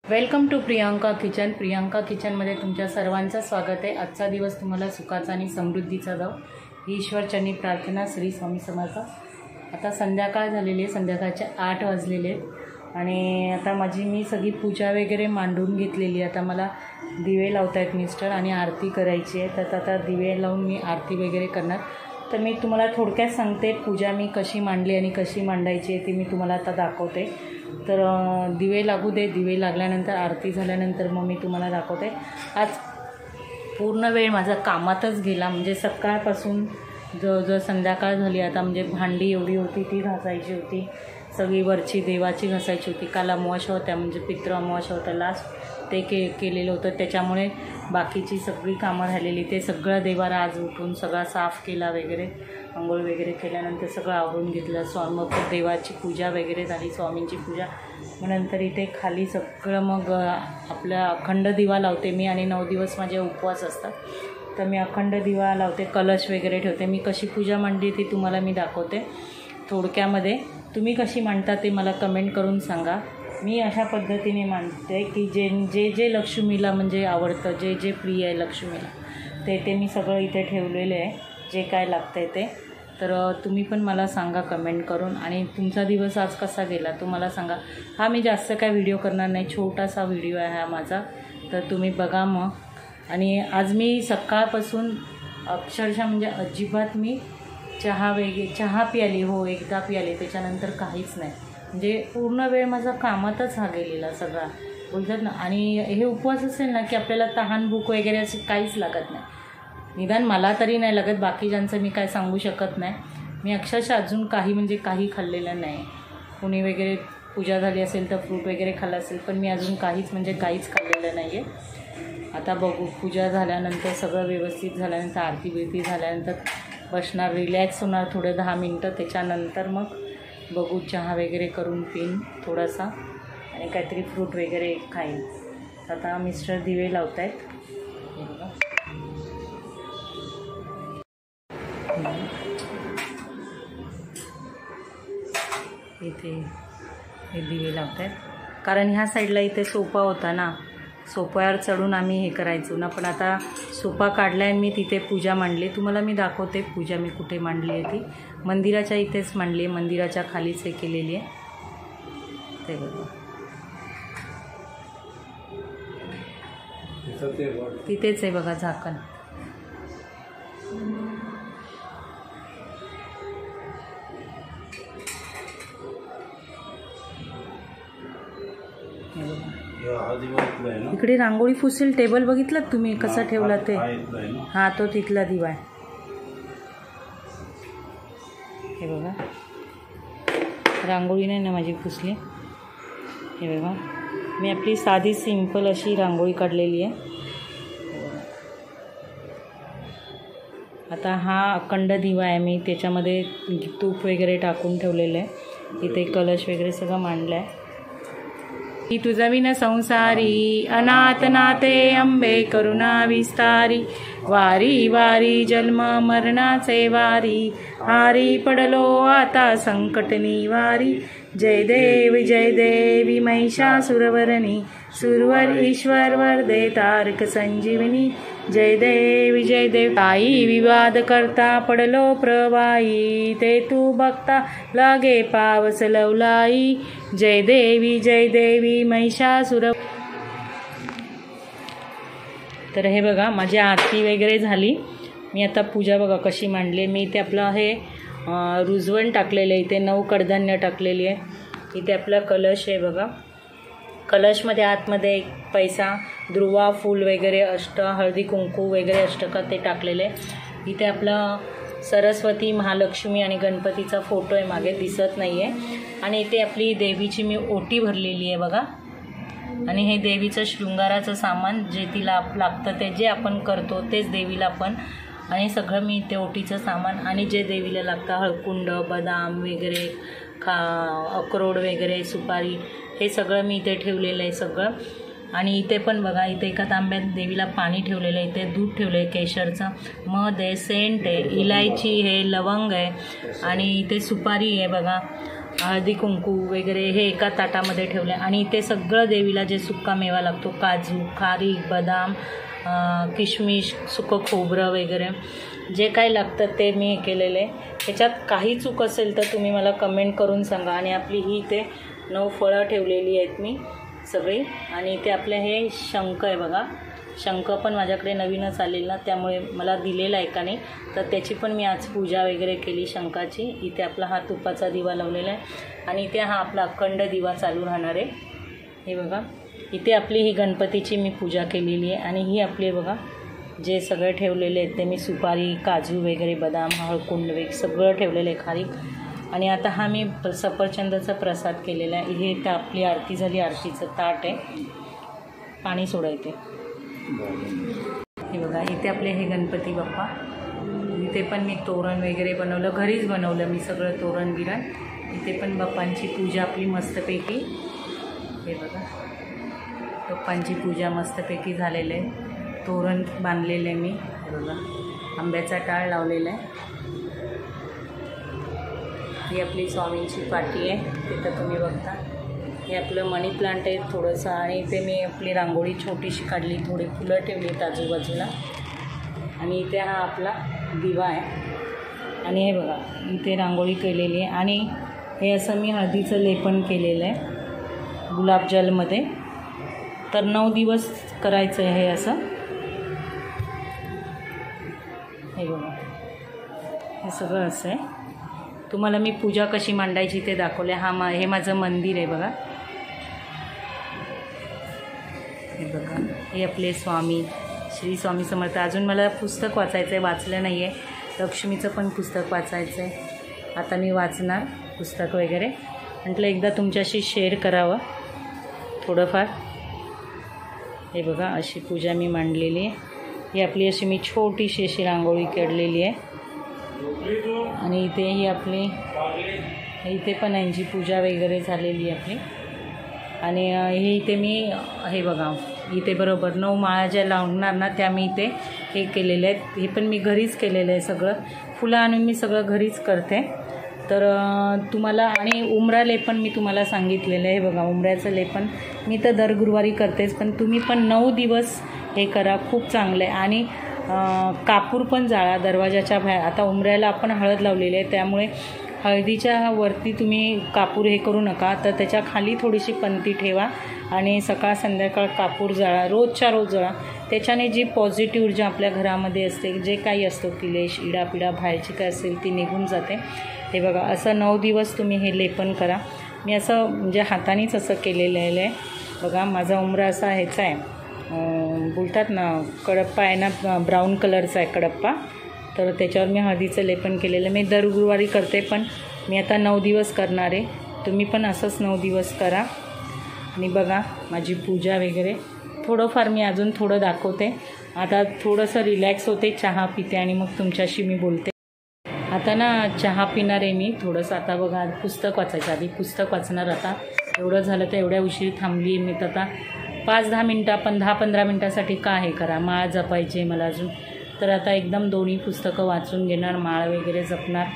Welcome to Priyanka kitchen. Priyanka किचनमध्ये तुमच्या सर्वांचं स्वागत आहे. आजचा दिवस तुम्हाला सुखाचा आणि समृद्धीचा जाओ ही ईश्वरचरणी प्रार्थना. श्री स्वामी समर्थ. आता संध्याकाळ झालेली आहे, संध्याकाळचे 8 वाजलेले आहेत आणि आता मी सगळी पूजा वगैरे मांडून घेतलेली आहे. आता मला दिवे लावत आहेत मिस्टर आणि आरती करायची आहे, तर आता दिवे लावून मी आरती वगैरे करणार. तर मी तुम्हाला थोडक्यात सांगते पूजा मी कशी मांडली आणि कशी मांडायची आहे ती मी तुम्हाला आता दाखवते. तर दिवे लागू दे, दिवे लागल्यानंतर आरती झाल्यानंतर मग मी तुम्हाला दाखवते. आज पूर्ण वेळ माझा कामातच गेला, म्हणजे सकाळपासून जवळजवळ संध्याकाळ झाली. आता म्हणजे भांडी एवढी होती ती घासायची होती, सगळी वरची देवाची घासायची होती. काल अमावास्या होत्या, म्हणजे पितृ अमावास्या होत्या लास्ट, ते केलेलं होतं. त्याच्यामुळे बाकीची सगळी कामं राहिलेली, ते सगळं देवारा आज उठून सगळा साफ केला वगैरे, आंघोळ वगैरे केल्यानंतर सगळं आवरून घेतलं. मग देवाची पूजा वगैरे झाली, स्वामींची पूजा. मग नंतर इथे खाली सगळं मग आपला अखंड दिवा लावते मी, आणि 9 दिवस माझे उपवास असतात, तर मी अखंड दिवा लावते, कलश वगैरे ठेवते. मी कशी पूजा मांडली ती तुम्हाला मी दाखवते थोडक्यामध्ये. तुम्ही कशी मांडता ते मला कमेंट करून सांगा. मी अशा पद्धतीने मांडते की जे लक्ष्मीला म्हणजे आवडतं, जे प्रिय आहे लक्ष्मीला, ते मी सगळं इथे ठेवलेलं आहे, जे काय लागतं आहे ते. तर तुम्ही पण मला सांगा कमेंट करून, आणि तुमचा दिवस आज कसा गेला तो मला सांगा. हा मी जास्त काय व्हिडिओ करणार नाही, छोटासा व्हिडिओ आहे हा माझा, तर तुम्ही बघा मग. आणि आज मी सकाळपासून अक्षरशः म्हणजे अजिबात मी चहा प्याली, हो एकदा प्याली, त्याच्यानंतर काहीच नाही. म्हणजे पूर्ण वेळ माझा कामातच हा गेलेला सगळा, बोलतात ना. आणि हे उपवास असेल ना की आपल्याला तहान भूक वगैरे असे काहीच लागत नाही, निदान मला तरी नाही लागत. बाकीच्यांचं मी काय सांगू शकत नाही. मी अक्षरशः अजून काही खाल्लेलं नाही. कुणी वगैरे पूजा झाली असेल तर फ्रूट वगैरे खाल्लं असेल, पण मी अजून काहीच खाल्लेलं नाही आहे. आता बघू, पूजा झाल्यानंतर सगळं व्यवस्थित झाल्यानंतर, आरती बिरती झाल्यानंतर बसणार, रिलॅक्स होणार थोडं 10 मिनटं. त्याच्यानंतर मग बघू, चहा वगैरे करून पिईन थोडासा आणि काहीतरी फ्रूट वगैरे खाईन. आता मिस्टर दिवे लावत आहेत, हे बघा. इथे हे दिवे लावत आहेत, कारण ह्या साईडला इथे सोफा होता ना, सोफ्यावर चढून आम्ही हे करायचो ना. पण आता सोफा काढला आहे, मी तिथे पूजा मांडली. तुम्हाला मी दाखवते पूजा मी कुठे मांडली आहे ती. मंदिराच्या इथेच मांडली आहे, मंदिराच्या खालीच हे केलेली आहे, ते बघा. तिथेच आहे बघा झाकण. इकडे रांगोळी पुसेल टेबल बघितलं तुम्ही कसा ठेवला ते, हा तो तिथला दिवा आहे, हे बघा. रांगोळी नाही ना माझी पुसली, हे बघा. मी आपली साधी सिंपल अशी रांगोळी काढलेली आहे. आता हा अखंड दिवा आहे, मी त्याच्यामध्ये तूप वगैरे टाकून ठेवलेलं आहे. इथे कलश वगैरे सगळं मांडलं आहे. ही तुझा विन संसारी, अनाथ नाते अंबे करुणा विस्तारी, वारी वारी जन्म मरणाचे वारी, हारी पडलो आता संकट निवारी. जय देवी महिषासुरवरनी, सुरवर ईश्वर वरदे तारक संजीवनी. जय देव ताई विवाद करता पडलो प्रवाई, ते तू बघता लागे पावस लवलाई. जय देवी महिषासुर. तर हे बघा माझी आरती वगैरे झाली. मी आता पूजा बघा कशी मांडली. मी इथे आपलं हे रुजवण टाकलेलं आहे, इथे 9 कडधान्य टाकलेली आहे. इथे आपला कलश आहे बघा. कलशमध्ये आतमध्ये एक पैसा, दुर्वा, फूल वगैरे, हळदी कुंकू वगैरे अष्टका ते टाकलेले. इथे आपला सरस्वती, महालक्ष्मी आणि गणपतीचा फोटो आहे, मागे दिसत नाही आहे. आणि इथे आपली देवीची मी ओटी भरलेली आहे बघा. आणि हे देवीचं शृंगाराचं सामान जे तिला लागतं, ते जे आपण करतो तेच देवीला पण. आणि सगळं मी इथे ओटीचं सामान आणि जे देवीला लागतं, हळकुंड, बदाम वगैरे, अक्रोड वगैरे, सुपारी, हे सगळं मी इथे ठेवलेलं आहे सगळं. आणि इथे पण बघा, इथे एका तांब्यात देवीला पाणी ठेवलेलं आहे, इथे दूध ठेवलं आहे केशरचं, मध आहे, सेंट आहे, इलायची आहे, लवंग आहे, आणि इथे सुपारी आहे बघा. हळदी कुंकू वगैरे हे एका ताटामध्ये ठेवलं आहे. आणि इथे सगळं देवीला जे सुक्का मेवा लागतो, काजू, खारीक, बदाम, किशमिश, सुकं खोबरं वगैरे जे काही लागतं ते मी हे केलेलं आहे. त्याच्यात काही चूक असेल तर तुम्ही मला कमेंट करून सांगा. आणि आपली ही इथे 9 फळं ठेवलेली आहेत मी सगळी. आणि इथे आपले हे शंख आहे बघा, शंख पण माझ्याकडे नवीनच आलेला त्यामुळे मला दिलेला आहे का नाही, तर त्याची पण मी आज पूजा वगैरे केली शंखाची. इथे आपला हा तुपाचा दिवा लावलेला आहे आणि इथे हा आपला अखंड दिवा चालू राहणार आहे. हे बघा इथे आपली ही गणपतीची मी पूजा केलेली आहे. आणि ही आपली बघा जे सगळे ठेवलेले आहेत ते मी सुपारी, काजू वगैरे, बदाम, हळकुंड वगैरे सगळं ठेवलेलं आहे, खारीक. आणि आता हा मी सफरचंदाचा प्रसाद केलेला आहे. हे तर आपली आरती झाली, आरतीचं ताट आहे, पाणी सोडायचे. हे बघा इथे आपले हे गणपती बाप्पा. इथे पण मी तोरण वगैरे बनवलं, घरीच बनवलं मी सगळं तोरण बिरण. इथे पण बाप्पांची पूजा आपली मस्तपैकी, हे बघा बाप्पांची पूजा मस्तपैकी झालेलं आहे. तोरण बांधलेलं आहे मी, हे बघा आंब्याचा टाळ लावलेला आहे. ही आपली स्वामींची पाटी आहे, तिथं तुम्ही बघता. हे आपलं मनी प्लांट आहे थोडंसं. आणि इथे मी आपली रांगोळी छोटीशी काढली, थोडी फुलं ठेवली आहेत आजूबाजूला. आणि इथे हा आपला दिवा आहे. आणि हे बघा इथे रांगोळी केलेली आहे. आणि हे असं मी हळदीचं लेपन केलेलं आहे गुलाबजलमध्ये. तर 9 दिवस करायचं आहे हे असं. हे बघा हे सगळं असं आहे. तुम्हाला मी पूजा कशी मांडायची ते दाखवले. हे माझं मंदिर आहे बघा. हे बघा हे आपले स्वामी श्री स्वामी समर्थ. अजून मला पुस्तक वाचायचं आहे, वाचलं नाही आहे. लक्ष्मीचं पण पुस्तक वाचायचं आहे, आता मी वाचणार पुस्तक वगैरे. म्हटलं एकदा तुमच्याशी शेअर करावं थोडंफार. हे बघा अशी पूजा मी मांडलेली आहे. ही आपली अशी मी छोटीशी अशी रांगोळी काढलेली आहे. आणि इथे ही आपली इथे पण यांची पूजा वगैरे झालेली आहे आपली. आणि हे इथे मी हे बघा इथे बरोबर 9 माळा ज्या लावणार ना त्या मी इथे हे केलेले आहेत. हे पण मी घरीच केलेलं आहे सगळं. फुलं आणून मी सगळं घरीच करते. तर तुम्हाला आणि उंबरा लेपन मी तुम्हाला सांगितलेलं आहे. बघा उंबऱ्याचं लेपन मी तर दर गुरुवारी करतेच, पण तुम्ही पण 9 दिवस हे करा, खूप चांगलं आहे. आणि कापूर पण जाळा दरवाजाच्या बाहेर. आता उंबऱ्याला आपण हळद लावलेली आहे त्यामुळे हळदीच्या वरती तुम्ही कापूर हे करू नका, तर त्याच्या खाली थोडीशी पंती ठेवा आणि सकाळ संध्याकाळ कापूर जाळा, रोजच्या रोज जाळा. त्याच्याने जी पॉझिटिव्ह ऊर्जा आपल्या घरामध्ये असते, जे काही असतो क्लेश, इडापिडा बाहेरची काय असेल ती निघून जाते. हे बघा असं 9 दिवस तुम्ही हे लेपन करा. मी असं म्हणजे हातानेच असं केलेलं आहे. बघा माझा उंबरा असा ह्याचा आहे, बोलतात ना कडप्पा आहे ना, ब्राऊन कलरचा आहे कडप्पा. तर त्याच्यावर मी हळदीचं लेपन केलेलं. मी दर गुरुवारी करते, पण मी आता 9 दिवस करणार आहे. तुम्ही पण असंच 9 दिवस करा. आणि बघा माझी पूजा वगैरे थोडंफार मी अजून थोडं दाखवते. आता थोडंसं रिलॅक्स होते, चहा पिते आणि मग तुमच्याशी मी बोलते. आता ना चहा पिणार आहे मी थोडंसं. आता बघा पुस्तक वाचायचं, आधी पुस्तक वाचणार. आता एवढं झालं तर एवढ्या उशीर थांबली मी. तर आता 5-10 मिनटं, पण 10-15 मिनटासाठी का हे करा, माळ जपायची आहे मला अजून. तर आता एकदम दोन्ही पुस्तकं वाचून घेणार, माळ वगैरे जपणार.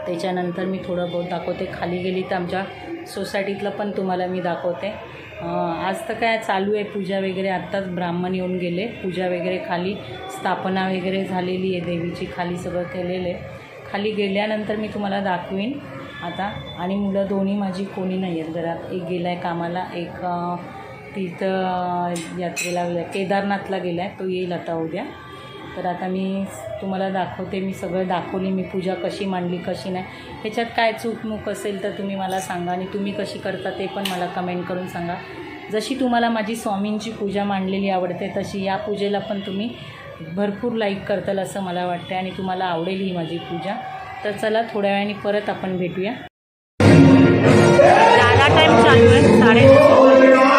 त्याच्यानंतर मी थोडं बहुत दाखवते. खाली गेली तर आमच्या सोसायटीतलं पण तुम्हाला मी दाखवते. आज तर काय चालू आहे पूजा वगैरे. आत्ताच ब्राह्मण येऊन गेले, पूजा वगैरे खाली स्थापना वगैरे झालेली आहे देवीची, खाली सगळं केलेलं आहे. खाली गेल्यानंतर मी तुम्हाला दाखवीन आता. आणि मुलं दोन्ही माझी कोणी नाही आहेत घरात. एक गेला आहे कामाला, एक तिथं यात्रेला केदारनाथला गेला आहे, तो येईल आता उद्या. तर आता मी तुम्हाला दाखवते. मी सगळं दाखवली, मी पूजा कशी मांडली कशी नाही. ह्याच्यात काय चूकमूक असेल तर तुम्ही मला सांगा. आणि तुम्ही कशी करता ते पण मला कमेंट करून सांगा. जशी तुम्हाला माझी स्वामींची पूजा मांडलेली आवडते तशी या पूजेला पण तुम्ही भरपूर लाईक करताल असं मला वाटते. आणि तुम्हाला आवडेल ही माझी पूजा. तर चला थोड्या वेळाने परत आपण भेटूया. जागा टाईम चालू आहे 10:30.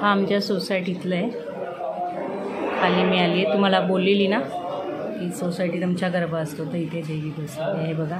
हा आमच्या सोसायटीतलं आहे. खाली मी आली आहे, तुम्हाला बोललेली ना की सोसायटीत आमच्या गरबा असतो, तर इथे देवी बसली आहे. हे बघा.